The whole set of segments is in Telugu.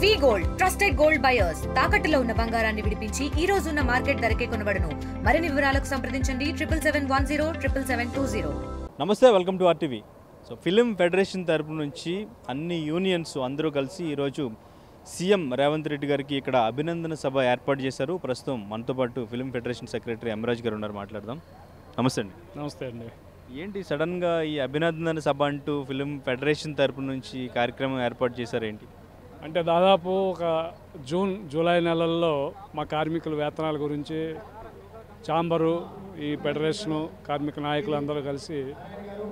వి గోల్డ్ ట్రస్టెడ్ గోల్డ్ బయర్స్ తాకట్టులో ఉన్న బంగారాన్ని విడిపించి ఈ రోజు ఉన్న మార్కెట్ ధరకే కొనబడును. మరిన్ని వివరాలకు సంప్రదించండి 7771077720. నమస్తే, welcome to RTV. So film federation తరపు నుంచి అన్ని యూనియన్స్ అందరూ కలిసి ఈరోజు సీఎం రేవంత్ రెడ్డి గారికి ఇక్కడ అభినందన సభ ఏర్పాటు చేశారు. ప్రస్తుతం మనతో పాటు ఫిలిం ఫెడరేషన్ సెక్రటరీ ఎమరాజ్ గారు ఉన్నారు, మాట్లాడదాం. నమస్తే అండి. నమస్తే అండి. ఏంటి సడన్గా ఈ అభినందన సభ అంటూ ఫిలిం ఫెడరేషన్ తరపు నుంచి కార్యక్రమం ఏర్పాటు చేశారు ఏంటి? అంటే దాదాపు ఒక జూలై నెలల్లో మా కార్మికుల వేతనాల గురించి ఛాంబరు, ఈ ఫెడరేషను, కార్మిక నాయకులు అందరూ కలిసి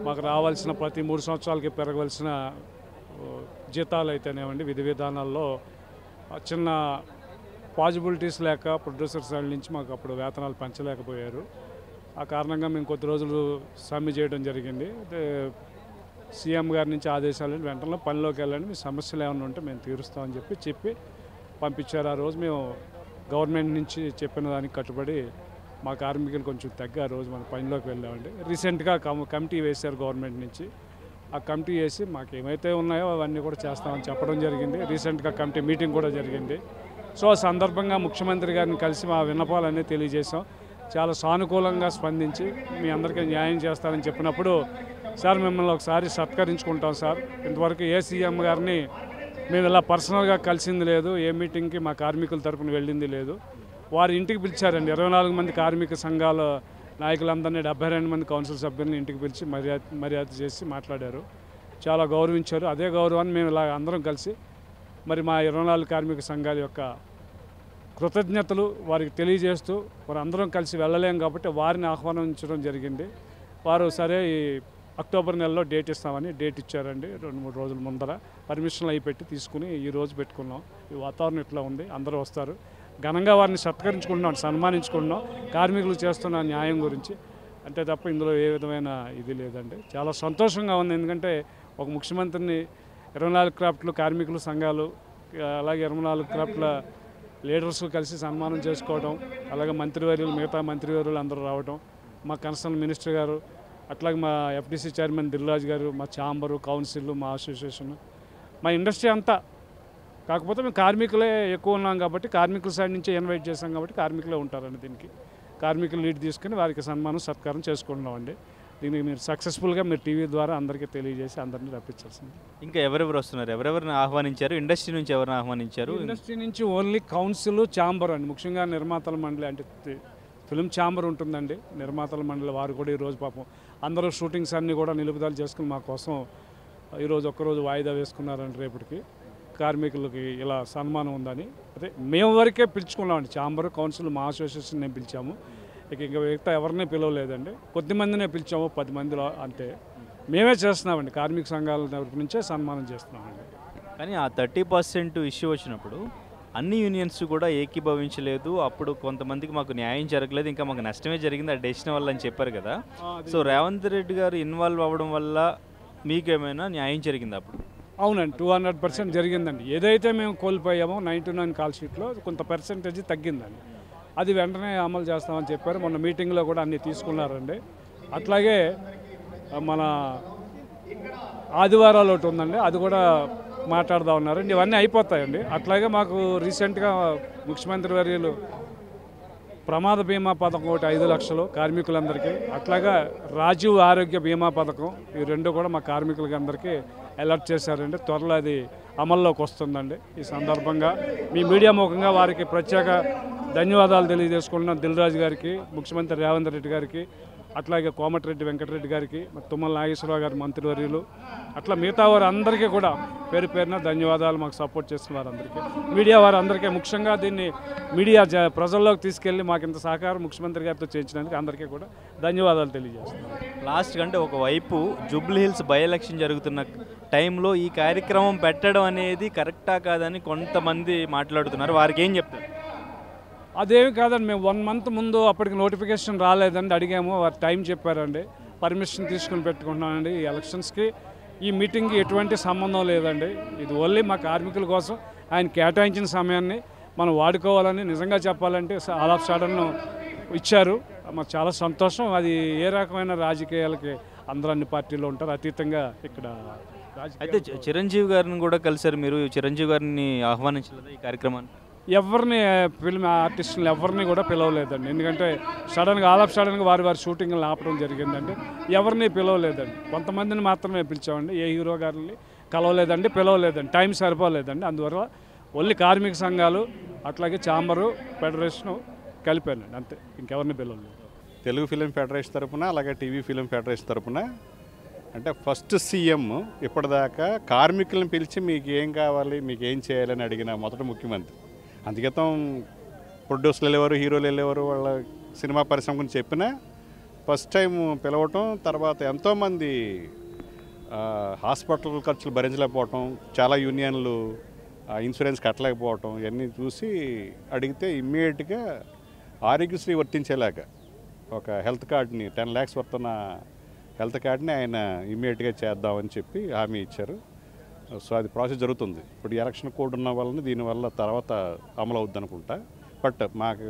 మాకు రావాల్సిన ప్రతి 3 సంవత్సరాలకి పెరగవలసిన జీతాలు అయితేనేమండి, విధి విధానాల్లో చిన్న పాజిబిలిటీస్ లేక ప్రొడ్యూసర్ సైడ్ నుంచి మాకు అప్పుడు వేతనాలు పెంచలేకపోయారు. ఆ కారణంగా మేము కొద్ది రోజులు సమ్మె చేయడం జరిగింది. సీఎం గారి నుంచి ఆదేశాలు వెంటనే పనిలోకి వెళ్ళండి, మీ సమస్యలు ఏమైనా ఉంటే మేము తీరుస్తామని చెప్పి పంపించారు. ఆ రోజు మేము గవర్నమెంట్ నుంచి చెప్పిన దానికి కట్టుబడి మా కార్మికులు కొంచెం తగ్గ ఆ రోజు మన పనిలోకి వెళ్ళామండి. రీసెంట్గా కమిటీ వేశారు గవర్నమెంట్ నుంచి. ఆ కమిటీ వేసి మాకు ఏమైతే ఉన్నాయో అవన్నీ కూడా చేస్తామని చెప్పడం జరిగింది. రీసెంట్గా కమిటీ మీటింగ్ కూడా జరిగింది. సో ఆ సందర్భంగా ముఖ్యమంత్రి గారిని కలిసి మా విన్నపాలన్నీ తెలియజేశాం. చాలా సానుకూలంగా స్పందించి మీ అందరికీ న్యాయం చేస్తారని చెప్పినప్పుడు, సార్ మిమ్మల్ని ఒకసారి సత్కరించుకుంటాం సార్, ఇంతవరకు ఏ సీఎం గారిని మేము ఇలా పర్సనల్గా కలిసింది లేదు, ఏ మీటింగ్కి మా కార్మికుల తరపున వెళ్ళింది లేదు. వారి ఇంటికి పిలిచారండి. 24 మంది కార్మిక సంఘాల నాయకులందరినీ, 72 మంది కౌన్సిల్ సభ్యుల్ని ఇంటికి పిలిచి మర్యాద చేసి మాట్లాడారు. చాలా గౌరవించారు. అదే గౌరవాన్ని మేము ఇలా అందరం కలిసి మరి మా 24 కార్మిక సంఘాల యొక్క కృతజ్ఞతలు వారికి తెలియజేస్తూ, వారు అందరం కలిసి వెళ్ళలేం కాబట్టి వారిని ఆహ్వానించడం జరిగింది. వారు సరే ఈ అక్టోబర్ నెలలో డేట్ ఇస్తామని డేట్ ఇచ్చారండి. 2-3 రోజుల ముందర పర్మిషన్లు అవి పెట్టి తీసుకుని ఈరోజు పెట్టుకున్నాం. ఈ వాతావరణం ఇట్లా ఉంది, అందరూ వస్తారు. ఘనంగా వారిని సత్కరించుకుంటున్నాం, సన్మానించుకుంటున్నాం కార్మికులు చేస్తున్న న్యాయం గురించి. అంటే తప్ప ఇందులో ఏ విధమైన ఇది లేదండి. చాలా సంతోషంగా ఉంది. ఎందుకంటే ఒక ముఖ్యమంత్రిని 24 క్రాఫ్ట్లు కార్మికులు సంఘాలు, అలాగే 24 క్రాఫ్ట్ల లీడర్స్ కలిసి సన్మానం చేసుకోవడం, అలాగే మంత్రివర్యులు, మిగతా మంత్రివర్యులు అందరూ రావడం, మా కన్సర్న్ మినిస్టర్ గారు, అట్లాగే మా ఎఫ్డీసీ చైర్మన్ దిల్రాజ్ గారు, మా ఛాంబరు, కౌన్సిల్, మా అసోసియేషన్, మా ఇండస్ట్రీ అంతా. కాకపోతే మేము కార్మికులే ఎక్కువ ఉన్నాం కాబట్టి కార్మికుల సైడ్ నుంచి ఇన్వైట్ చేసాం కాబట్టి కార్మికులే ఉంటారండి. దీనికి కార్మికులు లీడ్ తీసుకుని వారికి సన్మానం సత్కారం చేసుకుంటున్నామండి. దీనికి మీరు సక్సెస్ఫుల్గా మీరు టీవీ ద్వారా అందరికీ తెలియజేసి అందరినీ రప్పించాల్సింది. ఇంకా ఎవరెవరు వస్తున్నారు, ఎవరెవరిని ఆహ్వానించారు? ఇండస్ట్రీ నుంచి ఎవరిని ఆహ్వానించారు? ఇండస్ట్రీ నుంచి ఓన్లీ కౌన్సిల్, ఛాంబర్ అండి. ముఖ్యంగా నిర్మాతల మండలి, అంటే ఫిలిం ఛాంబర్ ఉంటుందండి, నిర్మాతల మండలి, వారు కూడా ఈరోజు పాపం అందరూ షూటింగ్స్ అన్నీ కూడా నిలుపుదల చేసుకుని మా కోసం ఈరోజు ఒక్కరోజు వాయిదా వేసుకున్నారండి. రేపటికి కార్మికులకి ఇలా సన్మానం ఉందని అదే మేము వరకే పిలుచుకున్నామండి. ఛాంబర్, కౌన్సిల్, మా అసోసియేషన్ నేను పిలిచాము. ఇంకా మిగతా ఎవరిని పిలవలేదండి. కొద్దిమందినే పిలిచాము, 10 మందిలో. అంటే మేమే చేస్తున్నామండి, కార్మిక సంఘాల తరపు నుంచే సన్మానం చేస్తున్నామండి. కానీ ఆ 30% ఇష్యూ వచ్చినప్పుడు అన్ని యూనియన్స్ కూడా ఏకీభవించలేదు. అప్పుడు కొంతమందికి మాకు న్యాయం జరగలేదు, ఇంకా మాకు నష్టమే జరిగింది ఆ డెసిషన్ వల్ల అని చెప్పారు కదా. సో రేవంత్ రెడ్డి గారు ఇన్వాల్వ్ అవ్వడం వల్ల మీకేమైనా న్యాయం జరిగింది అప్పుడు? అవునండి, 200% జరిగిందండి. ఏదైతే మేము కోల్పోయామో 99 కాల్ షీట్లో కొంత పర్సెంటేజ్ తగ్గిందండి. అది వెంటనే అమలు చేస్తామని చెప్పారు. మొన్న మీటింగ్లో కూడా అన్నీ తీసుకున్నారండి. అట్లాగే మన ఆదివారాలు ఒకటి ఉందండి, అది కూడా మాట్లాడుతూ ఉన్నారండి. ఇవన్నీ అయిపోతాయండి. అట్లాగే మాకు రీసెంట్గా ముఖ్యమంత్రి వర్యులు ప్రమాద బీమా పథకం ఒకటి 5 లక్షలు కార్మికులందరికీ, అట్లాగా రాజీవ్ ఆరోగ్య బీమా పథకం, ఈ 2 కూడా మా కార్మికులకి అందరికీ అలర్ట్ చేశారండి. త్వరలో అది అమల్లోకి వస్తుందండి. ఈ సందర్భంగా మీ మీడియా ముఖంగా వారికి ప్రత్యేక ధన్యవాదాలు తెలియజేసుకుంటున్నాం. దిల్రాజ్ గారికి, ముఖ్యమంత్రి రేవంత్ రెడ్డి గారికి, అట్లాగే కోమటిరెడ్డి వెంకటరెడ్డి గారికి, తుమ్మల నాగేశ్వరరావు గారి మంత్రివర్యులు, అట్లా మిగతా వారు అందరికీ కూడా పేరు పేరున ధన్యవాదాలు. మాకు సపోర్ట్ చేసిన వారందరికీ, మీడియా వారందరికీ, ముఖ్యంగా దీన్ని మీడియా ప్రజల్లోకి తీసుకెళ్ళి మాకు ఇంత సహకారం ముఖ్యమంత్రి గారితో చేయించినందుకు అందరికీ కూడా ధన్యవాదాలు తెలియజేస్తున్నాను. లాస్ట్ కంటే ఒకవైపు జూబ్లీ హిల్స్ బై ఎలక్షన్ జరుగుతున్న టైంలో ఈ కార్యక్రమం పెట్టడం అనేది కరెక్టా కాదని కొంతమంది మాట్లాడుతున్నారు, వారికి ఏం చెప్తారు? అదేమి కాదండి, మేము 1 మంత్ ముందు అప్పటికి నోటిఫికేషన్ రాలేదండి, అడిగాము. వారు టైం చెప్పారండి, పర్మిషన్ తీసుకుని పెట్టుకుంటున్నానండి. ఈ ఎలక్షన్స్కి ఈ మీటింగ్కి ఎటువంటి సంబంధం లేదండి. ఇది ఓన్లీ మా కార్మికుల కోసం ఆయన కేటాయించిన సమయాన్ని మనం వాడుకోవాలని నిజంగా చెప్పాలంటే ఆల్ ఆఫ్ సడన్ ఇచ్చారు. మాకు చాలా సంతోషం. అది ఏ రకమైన రాజకీయాలకి అందరూ అన్ని పార్టీలు ఉంటారు, అతీతంగా ఇక్కడ అయితే చిరంజీవి గారిని కూడా కలిసారు మీరు. చిరంజీవి గారిని ఆహ్వానించలేదా ఈ కార్యక్రమాన్ని? ఎవరిని ఫిల్మ్ ఆర్టిస్టులు ఎవరిని కూడా పిలవలేదండి. ఎందుకంటే సడన్గా ఆల్ ఆఫ్ సడన్గా వారి షూటింగ్లు ఆపడం జరిగిందండి. ఎవరిని పిలవలేదండి. కొంతమందిని మాత్రమే పిలిచామండి. ఏ హీరో గారిని కలవలేదండి, పిలవలేదండి. టైం సరిపోలేదండి. అందువల్ల ఓన్లీ కార్మిక సంఘాలు అట్లాగే ఛాంబరు ఫెడరేషను కలిపానండి, అంతే. ఇంకెవరిని పిలవలేదు. తెలుగు ఫిలిం ఫెడరేషన్ తరపున అలాగే టీవీ ఫిలిం ఫెడరేషన్ తరపున అంటే ఫస్ట్ సీఎం ఇప్పటిదాకా కార్మికులను పిలిచి మీకు ఏం కావాలి, మీకు ఏం చేయాలని అడిగిన మొదటి ముఖ్యమంత్రి. అందుకేతం ప్రొడ్యూసర్లు వెళ్ళేవారు, హీరోలు వెళ్ళేవారు, వాళ్ళ సినిమా పరిశ్రమ గురించి చెప్పినా ఫస్ట్ టైం పిలవటం. తర్వాత ఎంతోమంది హాస్పిటల్ ఖర్చులు భరించలేకపోవటం, చాలా యూనియన్లు ఇన్సూరెన్స్ కట్టలేకపోవటం, ఇవన్నీ చూసి అడిగితే ఇమ్మీడియట్గా ఆరోగ్యశ్రీ వర్తించేలాగా ఒక హెల్త్ కార్డ్ని 10 lakhs వర్తున్న హెల్త్ కార్డ్ని ఆయన ఇమ్మీడియట్గా చేద్దామని చెప్పి హామీ ఇచ్చారు. సో అది ప్రాసెస్ జరుగుతుంది. ఇప్పుడు ఎలక్షన్ కోడ్ ఉన్న వలన దీనివల్ల తర్వాత అమలు అవుద్ది అనుకుంటా. బట్ మాకు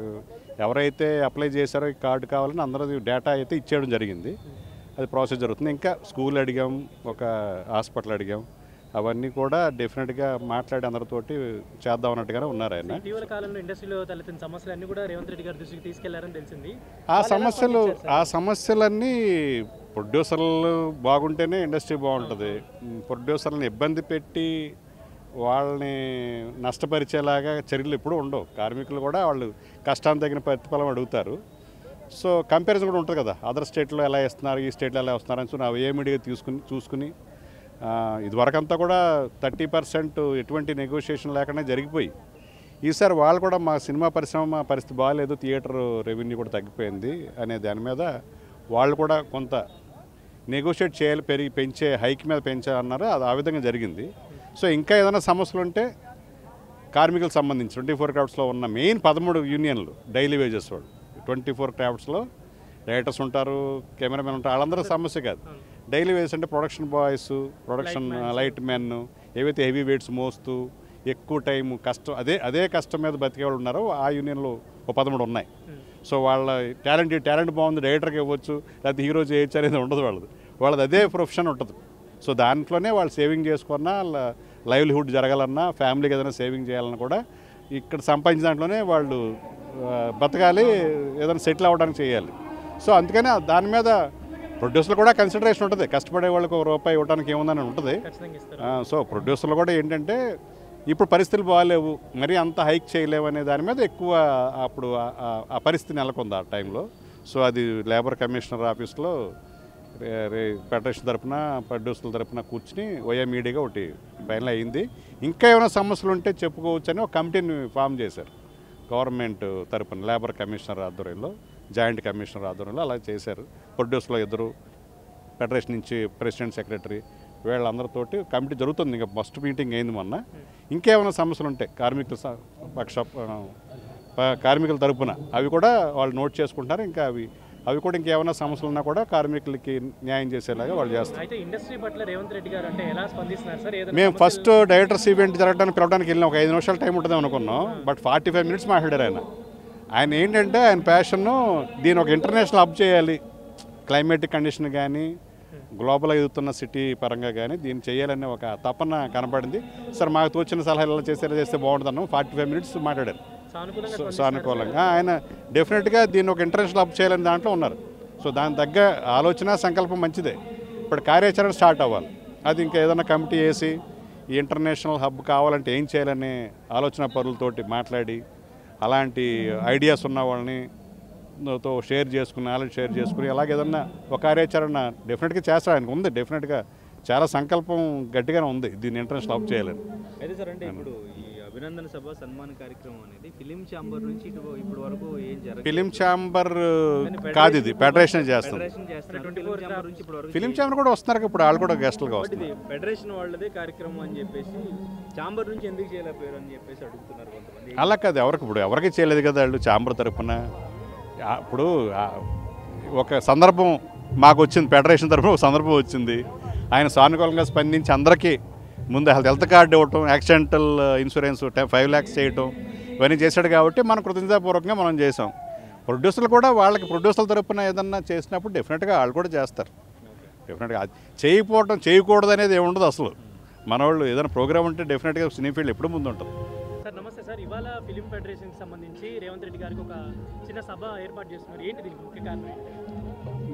ఎవరైతే అప్లై చేశారో ఈ కార్డు కావాలని అందరూ డేటా అయితే ఇచ్చేయడం జరిగింది. అది ప్రాసెస్ జరుగుతుంది. ఇంకా స్కూల్ అడిగాం, ఒక హాస్పిటల్ అడిగాం. అవన్నీ కూడా డెఫినెట్గా మాట్లాడి అందరితోటి చేద్దాం అన్నట్టుగానే ఉన్నారు ఆయన. ఇటీవల కాలంలో ఇండస్ట్రీలో తలెత్తిన సమస్యలన్నీ కూడా రేవంత్ రెడ్డి గారి దృష్టికి తీసుకెళ్లారని తెలిసింది. ఆ సమస్యలన్నీ ప్రొడ్యూసర్లు బాగుంటేనే ఇండస్ట్రీ బాగుంటుంది. ప్రొడ్యూసర్లను ఇబ్బంది పెట్టి వాళ్ళని నష్టపరిచేలాగా చర్యలు ఎప్పుడూ ఉండవు. కార్మికులు కూడా వాళ్ళు కష్టానికి తగిన ప్రతిఫలం అడుగుతారు. సో కంపారిజన్ కూడా ఉంటుంది కదా, అదర్ స్టేట్లో ఎలా ఇస్తున్నారు, ఈ స్టేట్లో ఎలా వస్తున్నారు అని. సో నా ఏమిడిగా చూసుకుని ఇదివరకంతా కూడా 30% ఎటువంటి నెగోషియేషన్ లేకుండా జరిగిపోయి, ఈసారి వాళ్ళు కూడా మా సినిమా పరిశ్రమ పరిస్థితి బాగాలేదు, థియేటర్ రెవెన్యూ కూడా తగ్గిపోయింది అనే దాని మీద వాళ్ళు కూడా కొంత నెగోషియేట్ చేయాలి, పెంచే హైక్ మీద పెంచాలన్నారు. అది ఆ విధంగా జరిగింది. సో ఇంకా ఏదైనా సమస్యలు ఉంటే కార్మికులకు సంబంధించి 24 క్రాఫ్ట్స్లో ఉన్న మెయిన్ 13 యూనియన్లు డైలీ వేజెస్ వాళ్ళు 24 క్రాఫ్ట్స్లో డైరెక్టర్స్ ఉంటారు, కెమెరామెన్ ఉంటారు, వాళ్ళందరూ సమస్య కాదు. డైలీ వేజెస్ అంటే production boys, production light men, ఏవైతే హెవీ వెయిట్స్ మోస్తూ ఎక్కువ టైం కష్టం అదే కష్టం మీద బతికే వాళ్ళు ఉన్నారో ఆ యూనియన్లో 13 ఉన్నాయి. సో వాళ్ళ టాలెంట్ బాగుంది, డైరెక్టర్కి ఇవ్వచ్చు, లేకపోతే హీరో చేయొచ్చు అనేది ఉండదు. వాళ్ళది అదే ప్రొఫెషన్ ఉంటుంది. సో దాంట్లోనే వాళ్ళు సేవింగ్ చేసుకున్నా, లైవ్లీహుడ్ జరగాలన్నా, ఫ్యామిలీకి ఏదైనా సేవింగ్ చేయాలన్నా కూడా ఇక్కడ సంపాదించిన దాంట్లోనే వాళ్ళు బతకాలి, ఏదైనా సెటిల్ అవ్వడానికి చేయాలి. సో అందుకని దాని మీద ప్రొడ్యూసర్లు కూడా కన్సిడరేషన్ ఉంటుంది. కష్టపడే వాళ్ళకి ₹1 ఇవ్వడానికి ఏముందని ఉంటుంది. సో ప్రొడ్యూసర్లు కూడా ఏంటంటే ఇప్పుడు పరిస్థితులు బాగాలేవు, మరీ అంత హైక్ చేయలేవు అనే దాని మీద ఎక్కువ అప్పుడు ఆ పరిస్థితి నెలకొంది ఆ టైంలో. సో అది లేబర్ కమిషనర్ ఆఫీస్లో ఫెడరేషన్ తరఫున ప్రొడ్యూసర్ల తరఫున కూర్చుని మీడియాగా ఒకటి ఫైనల్ అయింది. ఇంకా ఏమైనా సమస్యలు ఉంటే చెప్పుకోవచ్చు అని ఒక కమిటీని ఫామ్ చేశారు గవర్నమెంట్ తరఫున. లేబర్ కమిషనర్ ఆధ్వర్యంలో, జాయింట్ కమిషనర్ ఆధ్వర్యంలో అలా చేశారు. ప్రొడ్యూసర్లు 2, ఫెడరేషన్ నుంచి ప్రెసిడెంట్, సెక్రటరీ, వీళ్ళందరితోటి కమిటీ జరుగుతుంది. ఇంకా ఫస్ట్ మీటింగ్ అయింది మొన్న. ఇంకేమైనా సమస్యలు ఉంటాయి కార్మికుల తరపున అవి కూడా వాళ్ళు నోట్ చేసుకుంటారు. ఇంకా అవి కూడా ఇంకేమైనా సమస్యలు ఉన్నా కూడా కార్మికులకి న్యాయం చేసేలాగా వాళ్ళు చేస్తారు. అయితే ఇండస్ట్రీ పట్ల రేవంత్ రెడ్డి గారు అంటే ఎలా స్పందిస్తున్నారు సార్? మేము ఫస్ట్ డైరెక్టర్స్ ఈవెంట్ జరగడానికి పిలవడానికి వెళ్ళినాం. ఒక 5 నిమిషాల టైం ఉంటుంది అనుకున్నాం. బట్ 45 minutes మాట్లాడారు ఆయన ఏంటంటే ఆయన ప్యాషన్ను దీని ఒక ఇంటర్నేషనల్ హబ్ చేయాలి, క్లైమేటిక్ కండిషన్ కానీ గ్లోబల్ ఎదుగుతున్న సిటీ పరంగా కానీ దీన్ని చేయాలనే ఒక తపన కనపడింది. సార్ మాకు తోచిన సలహాలు ఎలా చేస్తే బాగుంటుందన్నాం. 45 minutes మాట్లాడారు సానుకూలంగా. ఆయన డెఫినెట్గా దీన్ని ఒక ఇంటర్నేషనల్ హబ్ చేయాలని దాంట్లో ఉన్నారు. సో దాని తగ్గ ఆలోచన, సంకల్పం మంచిదే. ఇప్పుడు కార్యాచరణ స్టార్ట్ అవ్వాలి. అది ఇంకా ఏదైనా కమిటీ వేసి ఈ ఇంటర్నేషనల్ హబ్ కావాలంటే ఏం చేయాలనే ఆలోచన పరులతోటి మాట్లాడి, అలాంటి ఐడియాస్ ఉన్న వాళ్ళని తో షేర్ చేసుకుని, నాలెడ్జ్ షేర్ చేసుకుని, అలాగే ఏదన్నా ఒక కార్యాచరణ డెఫినెట్గా చేస్తారు. ఆయనకు ఉంది, డెఫినెట్గా చాలా సంకల్పం గట్టిగానే ఉంది దీన్ని ఇంటర్నేషనల్ హబ్ చేయాలని. అయితే సార్ అంటే ఇప్పుడు ఈ అభినందన సభ సన్మాన కార్యక్రమం అనేది ఫిలిం ఛాంబర్ నుంచి ఇప్పుడు వరకు ఏం జరగదు. ఫిలిం ఛాంబర్ కాదు, ఇది ఫెడరేషన్ చేస్తుంది. ఫిలిం ఛాంబర్ కూడా వస్తున్నారు ఇప్పుడు, వాళ్ళు కూడా గెస్టులుగా వస్తుంది. ఫెడరేషన్ వాళ్ళదే కార్యక్రమం అని చెప్పేసి ఛాంబర్ నుంచి ఎందుకు చేయలేకపోయారు అని చెప్పేసి అడుగుతున్నారు కొంతమంది. అలా కాదు, ఎవరికి చేయలేదు కదా వాళ్ళు ఛాంబర్ తరఫున. ఇప్పుడు ఒక సందర్భం మాకు వచ్చింది, ఫెడరేషన్ తరఫున ఒక సందర్భం వచ్చింది. ఆయన సానుకూలంగా స్పందించి అందరికీ ముందు హెల్త్ కార్డు ఇవ్వటం, యాక్సిడెంటల్ ఇన్సూరెన్స్ 5 lakhs చేయటం, ఇవన్నీ చేశాడు కాబట్టి మనం కృతజ్ఞతాపూర్వకంగా మనం చేసాం. ప్రొడ్యూసర్లు కూడా వాళ్ళకి ప్రొడ్యూసర్ల తరఫున ఏదన్నా చేసినప్పుడు డెఫినెట్గా వాళ్ళు కూడా చేస్తారు. డెఫినెట్గా చేయకూడదు అనేది ఏముండదు అసలు. మన వాళ్ళు ఏదైనా ప్రోగ్రామ్ ఉంటే డెఫినెట్గా సినీ ఫీల్డ్ ఎప్పుడు ముందు ఉంటుంది. సార్ నమస్తే సార్, ఇవాళ ఫిలిం ఫెడరేషన్కి సంబంధించి రేవంత్ రెడ్డి గారికి ఒక చిన్న సభ ఏర్పాటు చేస్తున్నారు. ఏంటి దీనికి ముఖ్య కారణం ఏంటి?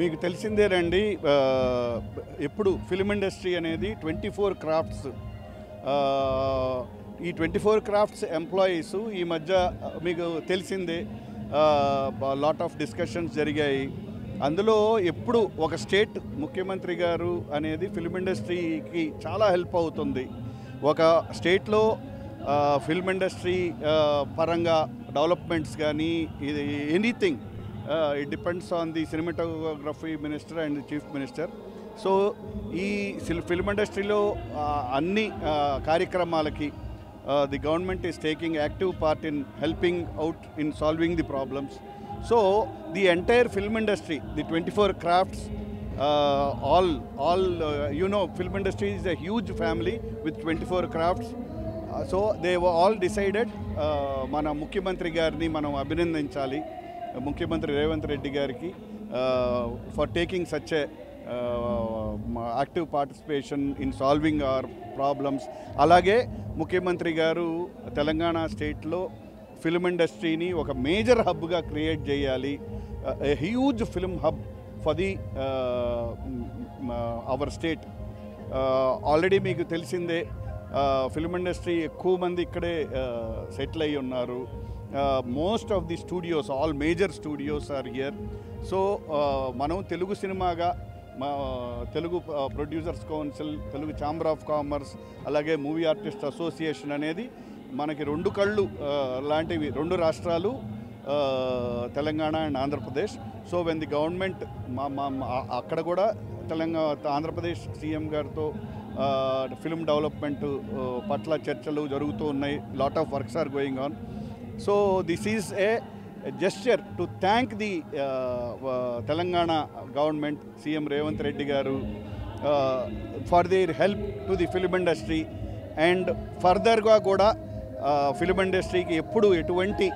మీకు తెలిసిందేనండి, ఎప్పుడు ఫిలిం ఇండస్ట్రీ అనేది 24 క్రాఫ్ట్స్, ఈ 24 క్రాఫ్ట్స్ ఎంప్లాయీస్ ఈ మధ్య మీకు తెలిసిందే లాట్ ఆఫ్ డిస్కషన్స్ జరిగాయి. అందులో ఎప్పుడు ఒక స్టేట్ ముఖ్యమంత్రి గారు అనేది ఫిల్మ్ ఇండస్ట్రీకి చాలా హెల్ప్ అవుతుంది. ఒక స్టేట్లో ఫిల్మ్ ఇండస్ట్రీ పరంగా డెవలప్మెంట్స్ కానీ ఇది anything it depends on the cinematography minister and the chief minister. So ఈ ఫిల్మ్ ఇండస్ట్రీలో అన్ని కార్యక్రమాలకి the government is taking active part in helping out in solving the problems. So the entire film industry, the 24 crafts, film industry is a huge family with 24 crafts. So they were all decided, mana Mukhyamantri garini manam abhinandinchali, Mukhyamantri Revanth Reddy gariki for taking such a active participation in solving our problems. Alage Mukhyamantri garu Telangana state lo film ఇండస్ట్రీని ఒక మేజర్ హబ్గా క్రియేట్ చేయాలి, huge film hub for the our state. Already మీకు తెలిసిందే ఫిల్మ్ ఇండస్ట్రీ ఎక్కువ మంది ఇక్కడే సెటిల్ అయ్యి ఉన్నారు. Most of the studios, all major studios are here. So మనం తెలుగు సినిమాగా మా Telugu producers council, Telugu chamber of commerce, అలాగే మూవీ ఆర్టిస్ట్ అసోసియేషన్ అనేది మనకి రెండు కళ్ళు లాంటివి, రెండు రాష్ట్రాలు Telangana and Andhra Pradesh. So when the government అక్కడ కూడా ఆంధ్రప్రదేశ్ సీఎం గారితో ఫిల్మ్ డెవలప్మెంట్ పట్ల చర్చలు జరుగుతూ ఉన్నాయి. Lot of works are going on. So this is a gesture to thank the Telangana government, CM Revanth Reddy garu, for their help to the film industry. And further ga kuda film industry ki eppudu etuvanti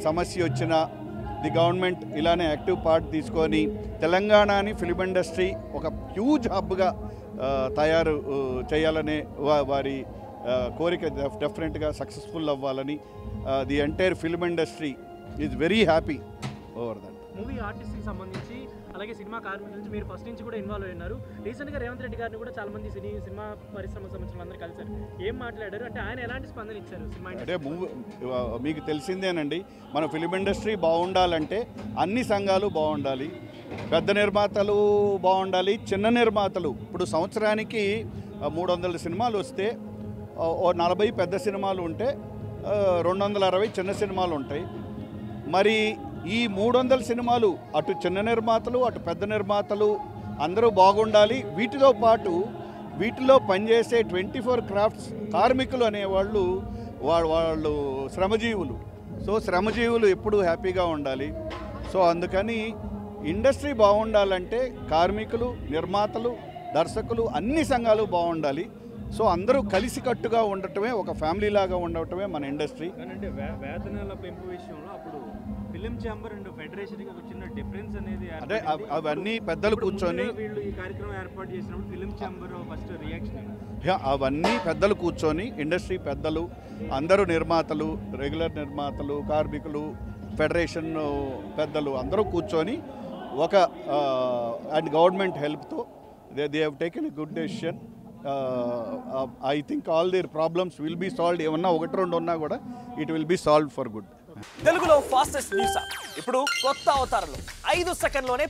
samasya vachina the government ilane active part తీసుకొని తెలంగాణని ఫిల్మ్ ఇండస్ట్రీ ఒక హ్యూజ్ హబ్గా తయారు చేయాలనే వారి కోరిక డెఫినెట్గా సక్సెస్ఫుల్ అవ్వాలని the entire film industry is very happy over that. Movie ఆర్టిస్ట్కి సంబంధించి అలాగే సినిమా కార్మికుల నుంచి మీరు ఫస్ట్ నుంచి కూడా ఇన్వాల్వ్ అయినారు. రీసెంట్గా రేవంత్ రెడ్డి గారిని కూడా చాలా మంది సినిమా పరిశ్రమకు సంబంధించిన అందరూ కలిసారు. ఏం మాట్లాడారు అంటే ఆయన ఎలాంటి స్పందన ఇచ్చారు సినిమా అంటే మీకు తెలిసిందేనండి, మన ఫిలిం ఇండస్ట్రీ బాగుండాలంటే అన్ని సంఘాలు బాగుండాలి, పెద్ద నిర్మాతలు బాగుండాలి, చిన్న నిర్మాతలు. ఇప్పుడు సంవత్సరానికి 300 సినిమాలు వస్తే 40 పెద్ద సినిమాలు ఉంటే 260 చిన్న సినిమాలు ఉంటాయి. మరి ఈ 300 సినిమాలు అటు చిన్న నిర్మాతలు అటు పెద్ద నిర్మాతలు అందరూ బాగుండాలి. వీటితో పాటు వీటిలో పనిచేసే 24 క్రాఫ్ట్స్ కార్మికులు అనేవాళ్ళు వాళ్ళు శ్రమజీవులు. సో శ్రమజీవులు ఎప్పుడూ హ్యాపీగా ఉండాలి. సో అందుకని ఇండస్ట్రీ బాగుండాలంటే కార్మికులు, నిర్మాతలు, దర్శకులు అన్ని సంఘాలు బాగుండాలి. సో అందరూ కలిసికట్టుగా ఉండటమే, ఒక ఫ్యామిలీ లాగా ఉండటమే మన ఇండస్ట్రీ. అంటే వేతనాల పెంపు విషయంలో అప్పుడు ఫిలిం ఛాంబర్ అండ్ ఫెడరేషన్కి ఒక చిన్న డిఫరెన్స్ అనేది అంటే అవన్నీ పెద్దలు కూర్చొని వీళ్ళు ఈ కార్యక్రమం ఏర్పాటు చేసినప్పుడు ఫిలిం ఛాంబర్ ఫస్ట్ రియాక్షన్ అవన్నీ పెద్దలు కూర్చొని ఇండస్ట్రీ పెద్దలు అందరూ నిర్మాతలు, రెగ్యులర్ నిర్మాతలు, కార్మికులు, ఫెడరేషన్ పెద్దలు అందరూ కూర్చొని ఒక అండ్ గవర్నమెంట్ హెల్ప్తో they have taken a good decision. I think all their problems will be solved. ఏమన్నా 1-2 ఉన్నా కూడా it will be solved for good. తెలుగులో ఫాస్టెస్ట్ న్యూస్ ఇప్పుడు కొత్త అవతారంలో 5 సెకండ్లోనే